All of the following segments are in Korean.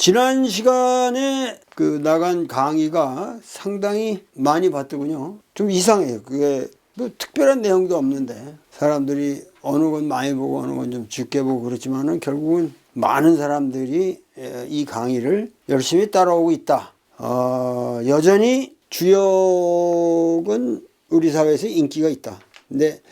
지난 시간에 그 나간 강의가 상당히 많이 봤더군요. 좀 이상해요. 그게 뭐 특별한 내용도 없는데 사람들이 어느 건 많이 보고 어느 건 좀 적게 보고 그렇지만은 결국은 많은 사람들이 이 강의를 열심히 따라오고 있다. 여전히 주역은 우리 사회에서 인기가 있다. 근데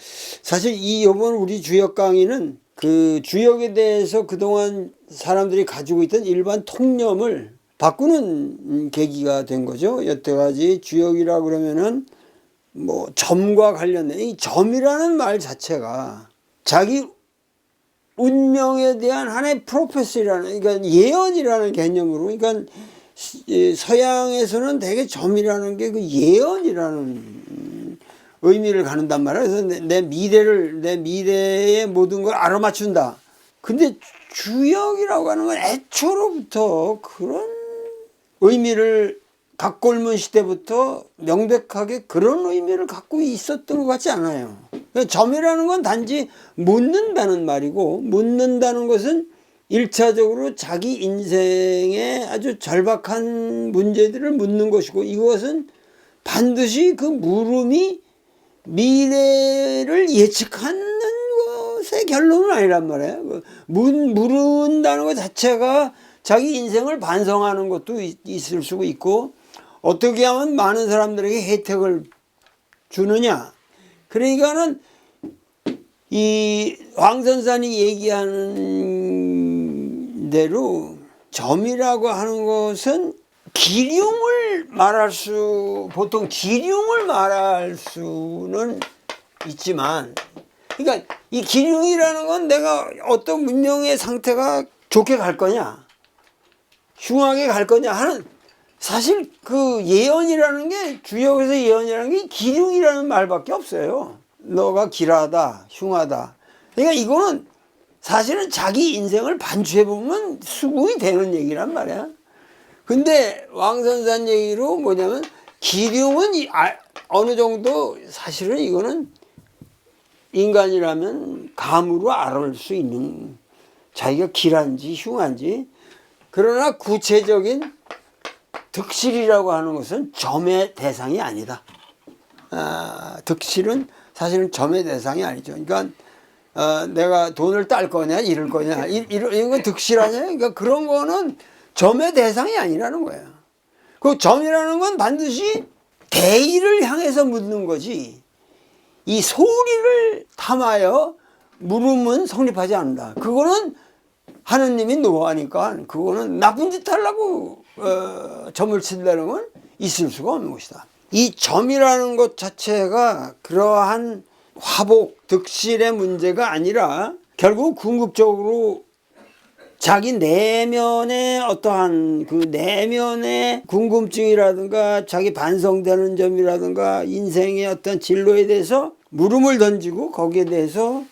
사실 이번 우리 주역 강의는 그 주역에 대해서 그동안 사람들이 가지고 있던 일반 통념을 바꾸는 계기가 된 거죠. 여태까지 주역이라 그러면은 뭐 점과 관련된 이 점이라는 말 자체가 자기 운명에 대한 하나의 프로페시라는, 그러니까 예언이라는 개념으로, 그러니까 서양에서는 되게 점이라는 게 그 예언이라는 의미를 갖는단 말이에요. 그래서 내 미래의 모든 걸 알아맞춘다. 근데 주역이라고 하는 건 애초로부터 그런 의미를 각골문 시대부터 명백하게 그런 의미를 갖고 있었던 것 같지 않아요. 점이라는 건 단지 묻는다는 말이고, 묻는다는 것은 1차적으로 자기 인생의 아주 절박한 문제들을 묻는 것이고, 이것은 반드시 그 물음이 미래를 예측하는 것의 결론은 아니란 말이에요. 물은다는 것 자체가 자기 인생을 반성하는 것도 있을 수 있고, 어떻게 하면 많은 사람들에게 혜택을 주느냐. 그러니까는 이 황선산이 얘기하는 대로 점이라고 하는 것은 보통 기륭을 말할 수는 있지만, 그러니까 이 기륭이라는 건 내가 어떤 문명의 상태가 좋게 갈 거냐, 흉하게 갈 거냐 하는, 사실 그 예언이라는 게, 주역에서 예언이라는 게 기륭이라는 말밖에 없어요. 너가 길하다, 흉하다. 그러니까 이거는 사실은 자기 인생을 반추해보면 수긍이 되는 얘기란 말이야. 근데 왕선산 얘기로 뭐냐면, 기륭은 어느 정도 사실은 이거는 인간이라면 감으로 알아볼 수 있는, 자기가 길한지 흉한지. 그러나 구체적인 득실이라고 하는 것은 점의 대상이 아니다. 득실은 사실은 점의 대상이 아니죠. 그러니까 내가 돈을 딸 거냐 잃을 거냐 이런 건 득실 아니에요. 그러니까 그런 거는 점의 대상이 아니라는 거예요. 그 점이라는 건 반드시 대의를 향해서 묻는 거지, 이 소리를 탐하여 물음은 성립하지 않는다. 그거는 하느님이 노하니까 그거는 나쁜 짓 하려고 점을 친다는 건 있을 수가 없는 것이다. 이 점이라는 것 자체가 그러한 화복, 득실의 문제가 아니라 결국 궁극적으로 자기 내면의 어떠한 그 내면의 궁금증이라든가 자기 반성되는 점이라든가 인생의 어떤 진로에 대해서 물음을 던지고 거기에 대해서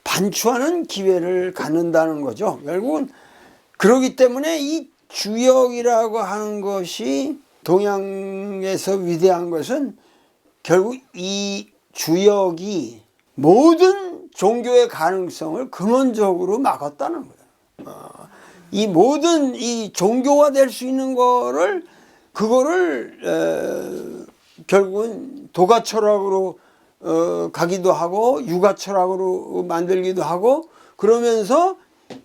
반추하는 기회를 갖는다는 거죠. 결국은 그러기 때문에 이 주역이라고 하는 것이 동양에서 위대한 것은 결국 이 주역이 모든 종교의 가능성을 근원적으로 막았다는 거예요. 이 모든 이 종교화 될 수 있는 그거를 결국은 도가 철학으로 가기도 하고 육아 철학으로 만들기도 하고, 그러면서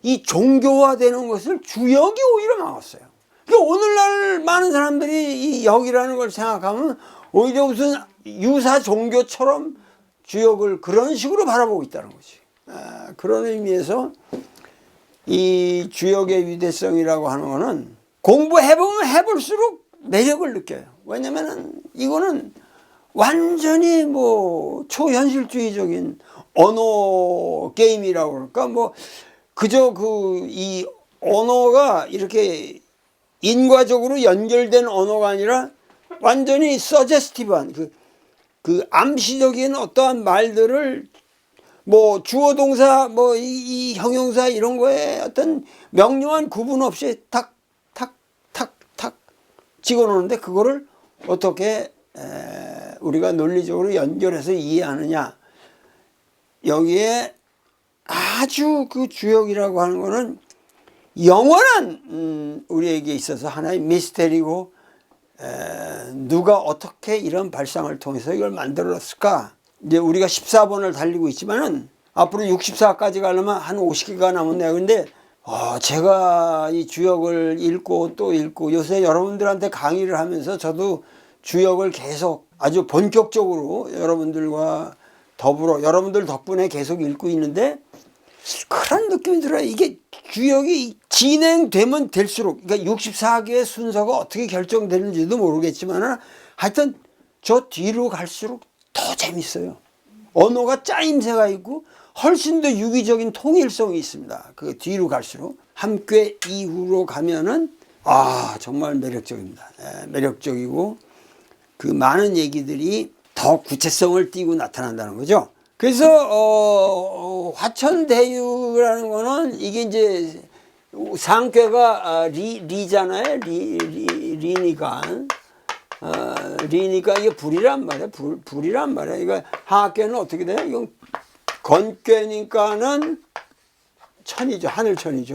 이 종교화되는 것을 주역이 오히려 막았어요. 그러니까 오늘날 많은 사람들이 이 역이라는 걸 생각하면 오히려 무슨 유사 종교처럼 주역을 그런 식으로 바라보고 있다는 거지. 그런 의미에서 이 주역의 위대성이라고 하는 거는 공부해보면 해볼수록 매력을 느껴요. 왜냐면은 이거는 완전히 뭐 초현실주의적인 언어 게임이라고 그럴까, 뭐 그저 이 언어가 이렇게 인과적으로 연결된 언어가 아니라 완전히 서제스티브한 그 암시적인 어떠한 말들을 뭐 주어 동사 뭐 이 형용사 이런 거에 어떤 명료한 구분 없이 탁 찍어놓는데, 그거를 어떻게 우리가 논리적으로 연결해서 이해하느냐. 여기에 아주 그 주역이라고 하는 거는 영원한 우리에게 있어서 하나의 미스테리고 누가 어떻게 이런 발상을 통해서 이걸 만들었을까? 이제 우리가 14번을 달리고 있지만은 앞으로 64까지 가려면 한 50개가 남았네요. 근데 제가 이 주역을 읽고 또 읽고 요새 여러분들한테 강의를 하면서 저도 주역을 계속 아주 본격적으로 여러분들과 더불어 여러분들 덕분에 계속 읽고 있는데 그런 느낌이 들어요. 이게 주역이 진행되면 될수록 그러니까 64개의 순서가 어떻게 결정되는지도 모르겠지만 하여튼 저 뒤로 갈수록 더 재밌어요. 언어가 짜임새가 있고 훨씬 더 유기적인 통일성이 있습니다. 그 뒤로 갈수록 함께 이후로 가면은 정말 매력적입니다. 매력적이고 그 많은 얘기들이 더 구체성을 띠고 나타난다는 거죠. 그래서 화천대유라는 거는 이게 이제 상쾌가 리잖아요. 리니까 리니까 이게 불이란 말이야. 불이란 말이야. 이거 하학계는 어떻게 돼요? 이건 건괴니까는 천이죠. 하늘천이죠.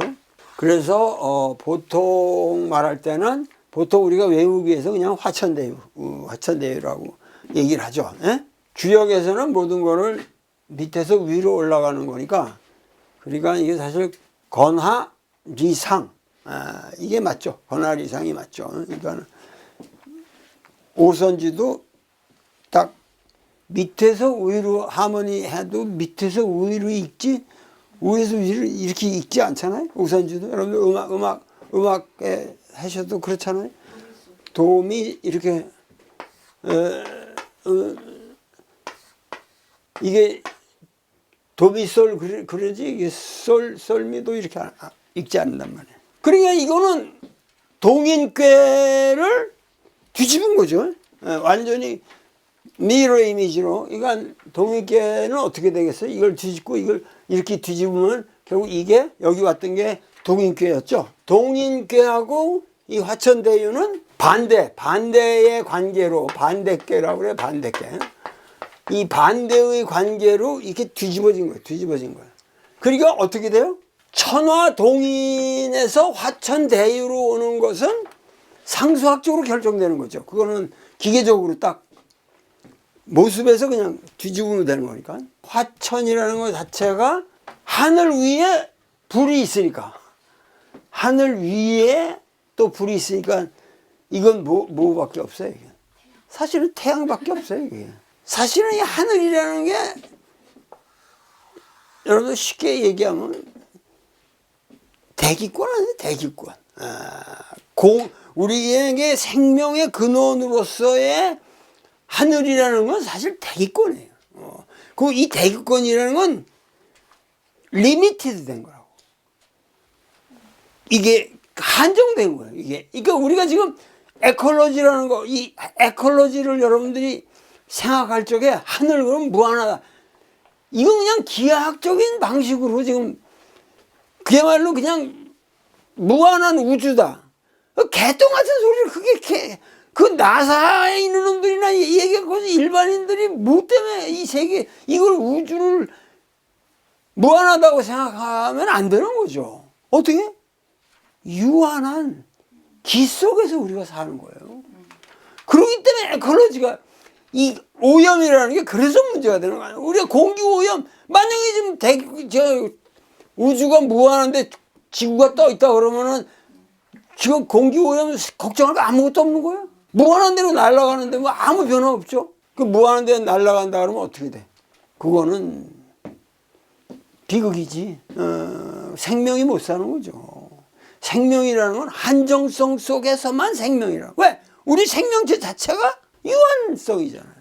그래서 보통 말할 때는 보통 우리가 외우기 위해서 그냥 화천대유라고 얘기를 하죠. 예? 주역에서는 모든 거를 밑에서 위로 올라가는 거니까 그러니까 이게 사실 건하리상 이게 맞죠. 건하리상이 맞죠. 그러니까 오선지도 딱 밑에서 위로 하모니 해도 밑에서 위로 읽지 위에서 위로 이렇게 읽지 않잖아요. 오선지도 여러분들 음악에 하셔도 그렇잖아요. 도움이 이렇게 이게 도미솔 그러지 이게 솔미도 이렇게 읽지 않는단 말이에요. 그러니까 이거는 동인괴를 뒤집은 거죠. 완전히 미러 이미지로. 그러니까 동인괴는 어떻게 되겠어요? 이걸 뒤집고 이걸 이렇게 뒤집으면 결국 이게 여기 왔던 게 동인괴였죠. 동인괴하고 이 화천대유는 반대의 관계로 반대괴라고 그래요. 반대괴. 이 반대의 관계로 이렇게 뒤집어진 거예요. 그러니까 어떻게 돼요? 천화동인에서 화천대유로 오는 것은 상수학적으로 결정되는 거죠. 그거는 기계적으로 딱 모습에서 그냥 뒤집으면 되는 거니까. 화천이라는 것 자체가 하늘 위에 불이 있으니까. 하늘 위에 또 불이 있으니까 이건 뭐밖에 없어요. 이게. 사실은 태양밖에 없어요. 이게. 사실은 이 하늘이라는 게 여러분들 쉽게 얘기하면 대기권 아니에요. 대기권. 우리에게 생명의 근원으로서의 하늘이라는 건 사실 대기권이에요. 그리고 이 대기권이라는 건 리미티드 된 거라고. 이게 한정된 거예요. 이게. 그러니까 우리가 지금 에콜로지라는 거, 이 에콜로지를 여러분들이 생각할 적에 하늘 그럼 무한하다. 이건 그냥 기하학적인 방식으로 지금 그야말로 그냥 무한한 우주다. 개똥 같은 소리를 그 나사에 있는 놈들이나 얘기하고 일반인들이 뭐 때문에 이 세계 이걸 우주를 무한하다고 생각하면 안 되는 거죠. 어떻게? 유한한 기 속에서 우리가 사는 거예요. 그렇기 때문에 에콜로지가 이 오염이라는 게 그래서 문제가 되는 거예요. 우리가 공기 오염 만약에 지금 우주가 무한한데 지구가 떠 있다 그러면은 지금 공기 오염 걱정할 거 아무것도 없는 거예요. 무한한 대로 날아가는데 뭐 아무 변화 없죠. 그 무한한 대로 날아간다 그러면 어떻게 돼? 그거는 비극이지. 생명이 못 사는 거죠. 생명이라는 건 한정성 속에서만 생명이라고. 왜? 우리 생명체 자체가 유한성이잖아요.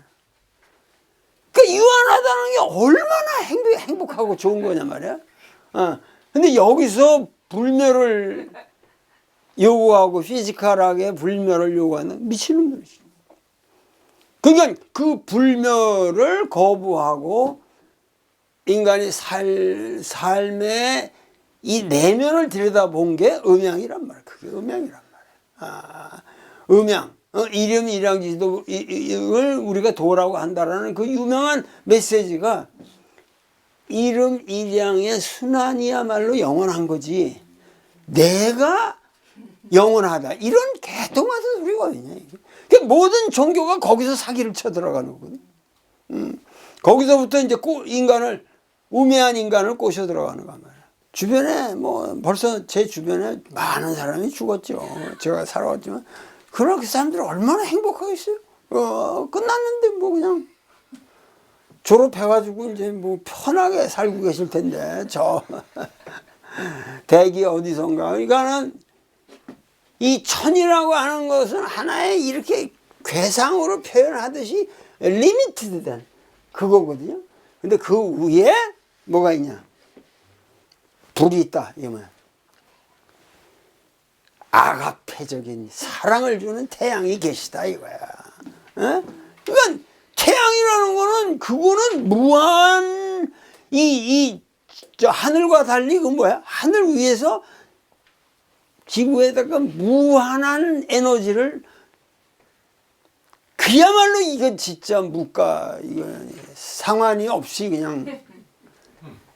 그러니까 유한하다는 게 얼마나 행복하고 좋은 거냐 말이야. 근데 여기서 불멸을 요구하고 피지컬하게 불멸을 요구하는 미친놈들이지. 그러니까 그 불멸을 거부하고 인간의 삶의 이 내면을 들여다본 게 음양이란 말이야. 그게 음양이란 말이야. 음양. 이름 일양지도를 우리가 도라고 한다라는 그 유명한 메시지가 이름 일양의 순환이야말로 영원한 거지. 내가 영원하다. 이런 개똥같은 소리거든요. 모든 종교가 거기서 사기를 쳐 들어가는 거거든. 거기서부터 이제 인간을, 우매한 인간을 꼬셔 들어가는 거야. 주변에 벌써 제 주변에 많은 사람이 죽었죠. 제가 살아왔지만 그렇게 사람들이 얼마나 행복하겠어요. 끝났는데 그냥 졸업해가지고 이제 편하게 살고 계실 텐데 대기 어디선가. 그러니까는 이 천이라고 하는 것은 하나의 이렇게 괴상으로 표현하듯이 리미티드된 그거거든요. 근데 그 위에 뭐가 있냐? 불이 있다. 이게 뭐야? 아가페적인 사랑을 주는 태양이 계시다 이거야. 그러니까 태양이라는 거는 그거는 무한 저 하늘과 달리 그 뭐야? 하늘 위에서 지구에다가 무한한 에너지를 그야말로 이건 진짜 이건 상관이 없이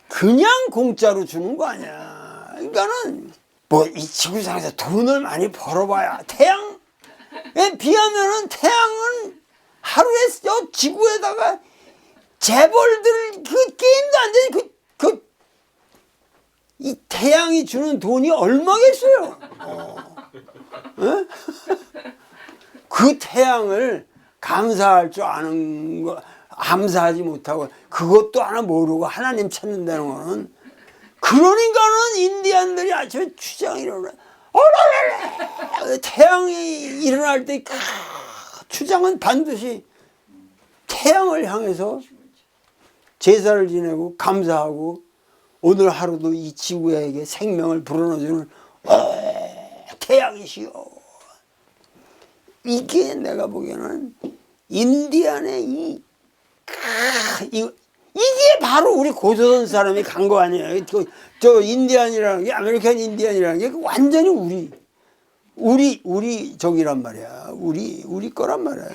그냥 공짜로 주는 거 아니야. 그러니까는 이 지구상에서 돈을 많이 벌어봐야 태양에 비하면은 태양은 하루에 지구에다가 재벌들 그 게임도 안 되니 이 태양이 주는 돈이 얼마겠어요? 그 태양을 감사할 줄 아는 거, 감사하지 못하고 그것도 하나 모르고 하나님 찾는다는 거는, 그러니까는 인디안들이 아침에 추장이 일어나. 태양이 일어날 때 추장은 반드시 태양을 향해서 제사를 지내고 감사하고 오늘 하루도 이 지구에게 생명을 불어넣어주는 태양이시여. 이게 내가 보기에는 인디안의 이게 바로 우리 고조선 사람이 간 거 아니에요. 저 인디안이라는 게, 아메리칸 인디안이라는 게 완전히 우리 저기란 말이야. 우리 거란 말이야.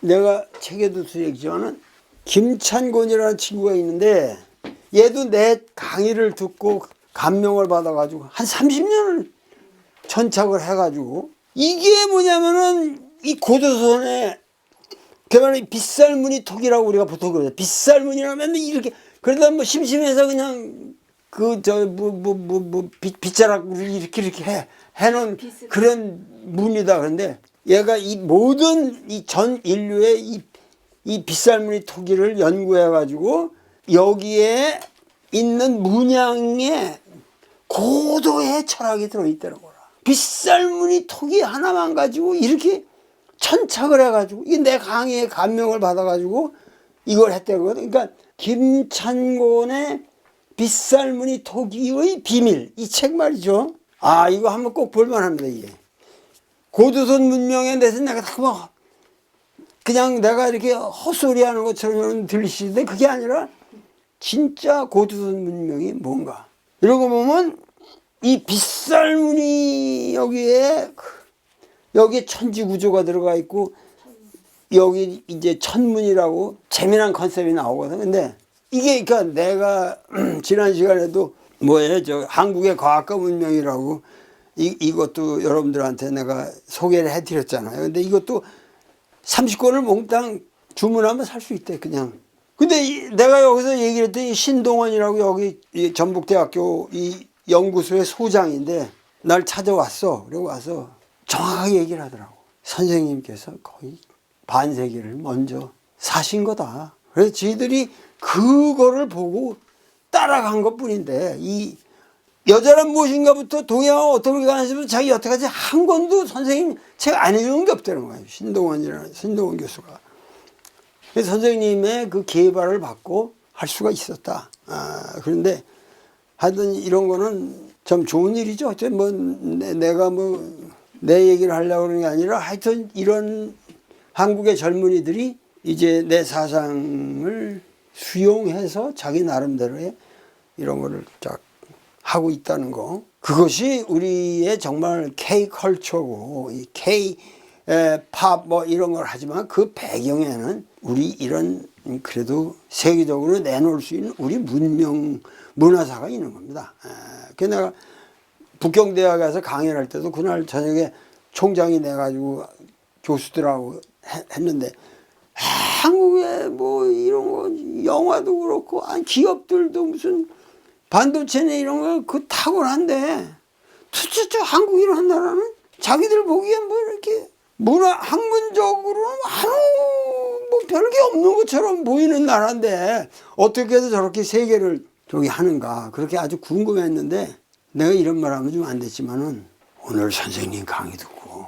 내가 책에도 쓰였지만은 김찬곤이라는 친구가 있는데, 얘도 내 강의를 듣고 감명을 받아가지고 한 30년을 전착을 해가지고, 이게 뭐냐면은 이 고조선에 그야말로 빗살무늬 톡이라고 우리가 보통 그러죠. 빗살무늬라면 맨날 이렇게, 그러다 심심해서 그냥 빗자락으로 이렇게 해놓은 그런 무늬다. 그런데 얘가 이 모든 이 전 인류의 이 빗살무늬 토기를 연구해가지고 여기에 있는 문양에 고도의 철학이 들어있다는 거라. 빗살무늬 토기 하나만 가지고 이렇게 천착을 해가지고, 이게 내 강의에 감명을 받아가지고 이걸 했다거든. 그러니까 김찬곤의 빗살무늬 토기의 비밀, 이 책 말이죠. 이거 한번 꼭 볼만합니다. 이게 고조선 문명에 대해서 내가 다 그냥 내가 이렇게 헛소리하는 것처럼 들리시는데, 그게 아니라 진짜 고조선 문명이 뭔가. 이러고 보면 이 빗살무늬 여기에 천지구조가 들어가 있고, 여기 이제 천문이라고 재미난 컨셉이 나오거든. 근데 이게 그러니까 내가 지난 시간에도 한국의 과학과 문명이라고 이것도 여러분들한테 내가 소개를 해드렸잖아요. 근데 이것도 30권을 몽땅 주문하면 살 수 있대, 그냥. 근데 내가 여기서 얘기를 했더니 신동원이라고 여기 전북대학교 이 연구소의 소장인데 날 찾아왔어. 그리고 와서 정확하게 얘기를 하더라고. 선생님께서 거의 반세기를 먼저 사신 거다. 그래서 저희들이 그거를 보고 따라간 것 뿐인데, 이 여자란 무엇인가부터 동양화 어떻게 가는지 자기 여태까지 한 권도 선생님 책 안 해주는 게 없다는 거예요. 신동원 교수가. 그래서 선생님의 그 개발을 받고 할 수가 있었다. 그런데 하여튼 이런 거는 참 좋은 일이죠. 내가 내 얘기를 하려고 그러는 게 아니라, 하여튼 이런 한국의 젊은이들이 이제 내 사상을 수용해서 자기 나름대로의 이런 거를 쫙 하고 있다는 거. 그것이 우리의 정말 K-컬처고, K-팝 이런 걸 하지만 그 배경에는 우리 이런 그래도 세계적으로 내놓을 수 있는 우리 문화사가 있는 겁니다. 그래서 내가 북경대학에 가서 강연을 할 때도 그날 저녁에 총장이 내가지고 교수들하고 했는데, 한국에 뭐 이런 거 영화도 그렇고 아니 기업들도 무슨 반도체나 이런 거 그 탁월한데 투자자 한국이라는 나라는 자기들 보기엔 뭐 이렇게 문화 학문적으로는 아무 뭐 별게 없는 것처럼 보이는 나라인데 어떻게 해서 저렇게 세계를 저기 하는가, 그렇게 아주 궁금했는데, 내가 이런 말 하면 좀 안 됐지만은 오늘 선생님 강의 듣고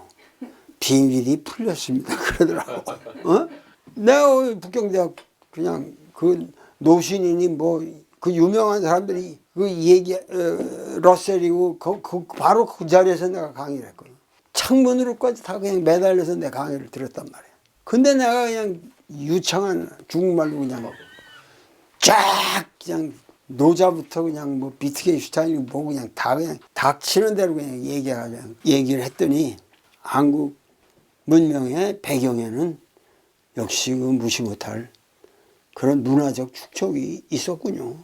비밀이 풀렸습니다 그러더라고. 내가 북경대학 그냥 그 노신이니 뭐 그 유명한 사람들이 그 얘기 러셀이고 바로 그 자리에서 내가 강의를 했거든. 창문으로까지 다 그냥 매달려서 내 강의를 들었단 말이야. 근데 내가 그냥 유창한 중국말로 그냥 쫙 그냥 노자부터 그냥 뭐 비트겐슈타인 뭐 그냥 다 그냥 닥치는 대로 그냥 얘기를 했더니 한국 문명의 배경에는 역시 그 무시 못할 그런 문화적 축적이 있었군요.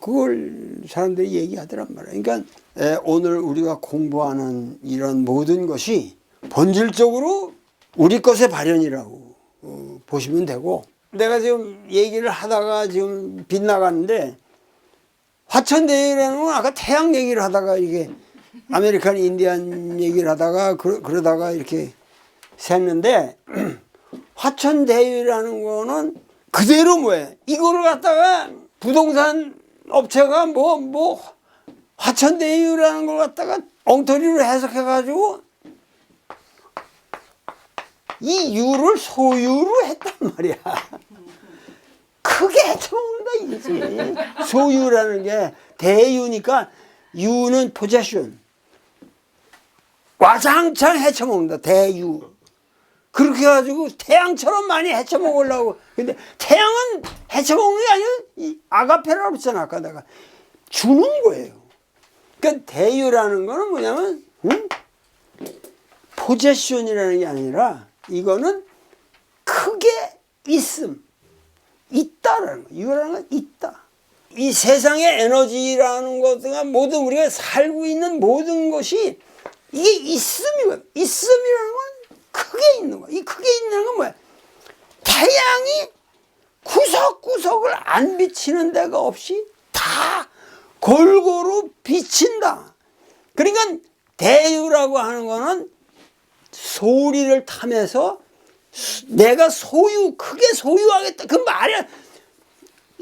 그걸 사람들이 얘기하더란 말이에요. 그러니까 오늘 우리가 공부하는 이런 모든 것이 본질적으로 우리 것의 발현이라고 보시면 되고, 내가 지금 얘기를 하다가 지금 빗나가는데, 화천대유라는 건 아까 태양 얘기를 하다가 이게 아메리칸 인디안 얘기를 하다가 그러다가 이렇게 샜는데, 화천대유라는 거는 그대로 뭐예요? 이거를 갖다가 부동산 업체가 뭐 화천대유라는 걸 갖다가 엉터리로 해석해가지고 이 유를 소유로 했단 말이야. 크게 해쳐먹는다 이거지. 소유라는 게 대유니까 유는 포제션. 와장창 해쳐먹는다 대유. 그렇게 해가지고 태양처럼 많이 헤쳐먹으려고. 근데 태양은 헤쳐먹는 게 아니라 아가페라고 그랬잖아 아까 내가. 주는 거예요. 그러니까 대유라는 거는 뭐냐면 포제션이라는 게 아니라 이거는 크게 있음, 있다라는 거. 유라는 건 있다. 이 세상의 에너지라는 것과 모든 우리가 살고 있는 모든 것이 이게 있음이거든. 있음이라는 건 크게 있는 거야. 이 크게 있는 건 뭐야? 태양이 구석구석을 안 비치는 데가 없이 다 골고루 비친다. 그러니까 대유라고 하는 거는 소리를 타면서 내가 크게 소유하겠다. 그 말이야.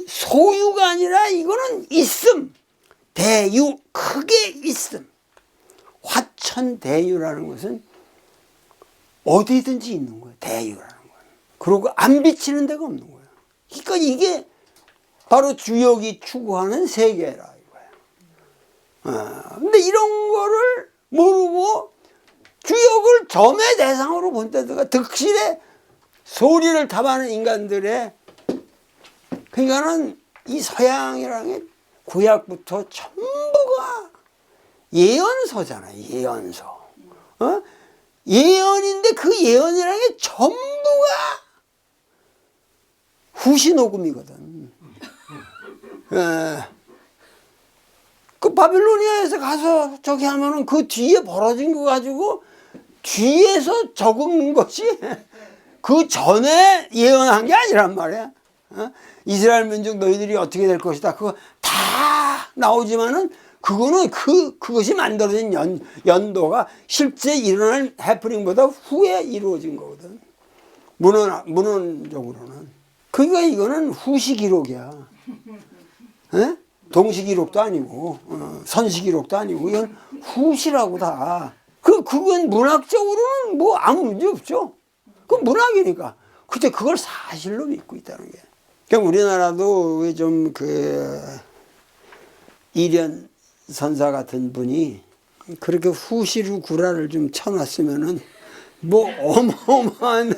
소유가 아니라 이거는 있음. 대유, 크게 있음. 화천대유라는 것은 어디든지 있는 거예요. 대유라는 거예요. 그리고 안 비치는 데가 없는 거예요. 그러니까 이게 바로 주역이 추구하는 세계라 이거예요. 근데 이런 거를 모르고 주역을 점의 대상으로 본 데다가 득실에 소리를 탐하는 인간들의, 그러니까는 이 서양이라는 게 구약부터 전부가 예언서잖아요. 예언서. 예언인데 그 예언이라는 게 전부가 후시녹음이거든. 그 바빌로니아에서 가서 저기 하면은 그 뒤에 벌어진 거 가지고 뒤에서 적은 것이 그 전에 예언한 게 아니란 말이야. 이스라엘 민족 너희들이 어떻게 될 것이다. 그거 다 나오지만은 그거는 그것이 만들어진 연도가 실제 일어날 해프닝보다 후에 이루어진 거거든. 문헌적으로는. 그러니까 이거는 후시 기록이야. 동시 기록도 아니고, 선시 기록도 아니고, 이건 후시라고 다. 그건 문학적으로는 뭐 아무 문제 없죠. 그건 문학이니까. 근데 그걸 사실로 믿고 있다는 게. 그러니까 우리나라도 좀 이련 선사 같은 분이 그렇게 후시로 구라를 좀 쳐놨으면은 뭐 어마어마한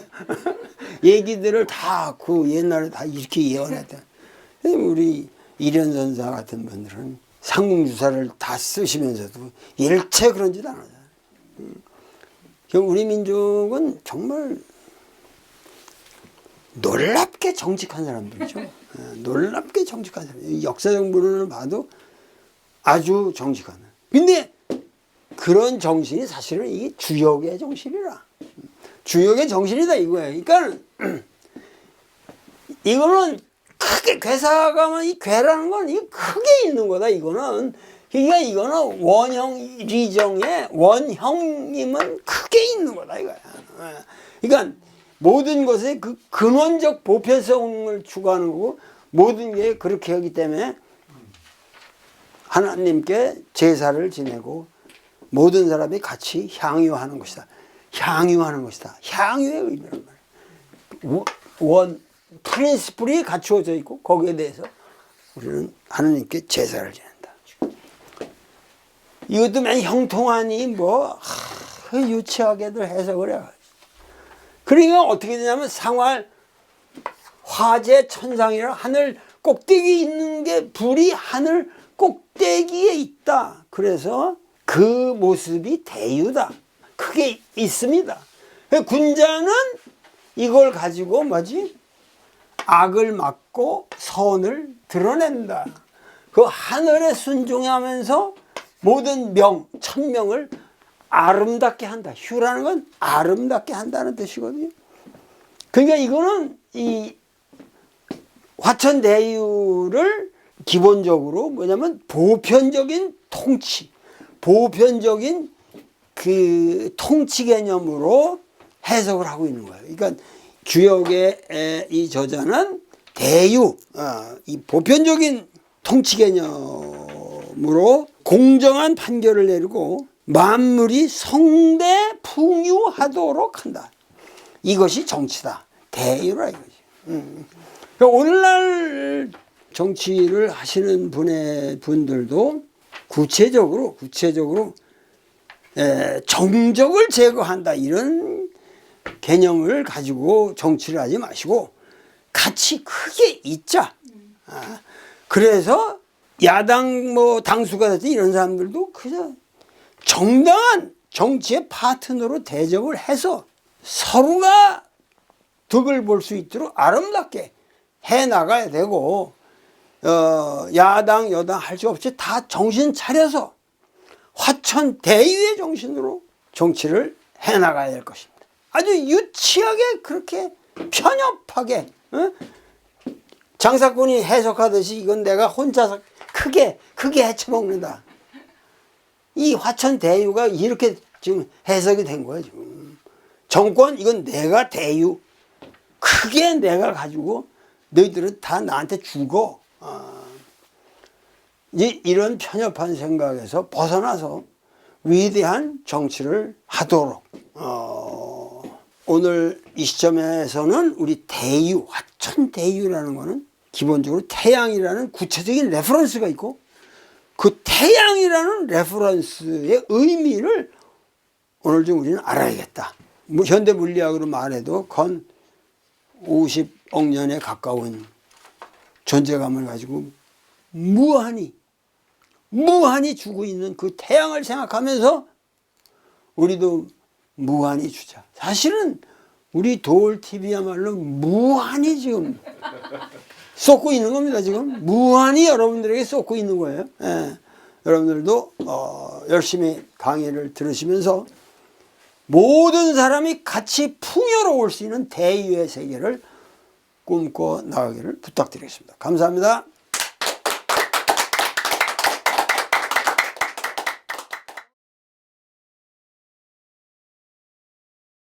얘기들을 다 그 옛날에 다 이렇게 예언했다. 우리 이련 선사 같은 분들은 상궁주사를 다 쓰시면서도 일체 그런 짓 안 하잖아요. 우리 민족은 정말 놀랍게 정직한 사람들이죠. 놀랍게 정직한 사람. 역사적 물론을 봐도 아주 정직한. 근데 그런 정신이 사실은 이게 주역의 정신이라. 주역의 정신이다 이거예요. 그러니까 이거는 크게 괴사가면 이 괴라는 건 이게 크게 있는 거다 이거는. 그러니까 이거는 원형 리정의 원형임은 크게 있는 거다 이거야. 그러니까 모든 것에 그 근원적 보편성을 추구하는 거고 모든 게 그렇게 하기 때문에 하나님께 제사를 지내고 모든 사람이 같이 향유하는 것이다. 향유하는 것이다. 향유의 의미란 말이야. 원 프린시플이 갖추어져 있고 거기에 대해서 우리는 하나님께 제사를 지낸다. 이것도 맨 형통하니 뭐 유치하게들 해석을 해. 그러니까 어떻게 되냐면 상활 화재 천상이라 하늘 꼭대기 있는 게 불이 하늘 꼭대기에 있다. 그래서 그 모습이 대유다. 그게 있습니다. 군자는 이걸 가지고 뭐지? 악을 막고 선을 드러낸다. 그 하늘에 순종하면서 모든 천명을 아름답게 한다. 휴라는 건 아름답게 한다는 뜻이거든요. 그러니까 이거는 이 화천대유를 기본적으로 뭐냐면 보편적인 통치, 보편적인 그 통치 개념으로 해석을 하고 있는 거예요. 그러니까 주역의 이 저자는 대유, 이 보편적인 통치 개념으로 공정한 판결을 내리고 만물이 성대 풍요하도록 한다. 이것이 정치다. 대유라 이거지. 그러니까 오늘날 정치를 하시는 분들도 구체적으로 정적을 제거한다 이런 개념을 가지고 정치를 하지 마시고 같이 크게 있자. 그래서 야당 뭐 당수가 됐든 이런 사람들도 그냥 정당한 정치의 파트너로 대접을 해서 서로가 덕을 볼 수 있도록 아름답게 해 나가야 되고 야당 여당 할 수 없이 다 정신 차려서 화천대유의 정신으로 정치를 해 나가야 될 것입니다. 아주 유치하게 그렇게 편협하게 장사꾼이 해석하듯이 이건 내가 혼자서 크게 헤쳐먹는다. 이 화천대유가 이렇게 지금 해석이 된 거예요. 지금 정권 이건 내가 대유 크게 내가 가지고 너희들은 다 나한테 죽어. 이런 편협한 생각에서 벗어나서 위대한 정치를 하도록 오늘 이 시점에서는 우리 대유, 화천대유라는 거는 기본적으로 태양이라는 구체적인 레퍼런스가 있고 그 태양이라는 레퍼런스의 의미를 오늘 좀 우리는 알아야겠다. 현대 물리학으로 말해도 건 50억 년에 가까운 존재감을 가지고 무한히 주고 있는 그 태양을 생각하면서 우리도 무한히 주자. 사실은 우리 도올TV야말로 무한히 지금 쏟고 있는 겁니다. 지금 무한히 여러분들에게 쏟고 있는 거예요. 예. 여러분들도 열심히 강의를 들으시면서 모든 사람이 같이 풍요로울 수 있는 대유의 세계를 꿈꿔 나가기를 부탁드리겠습니다. 감사합니다.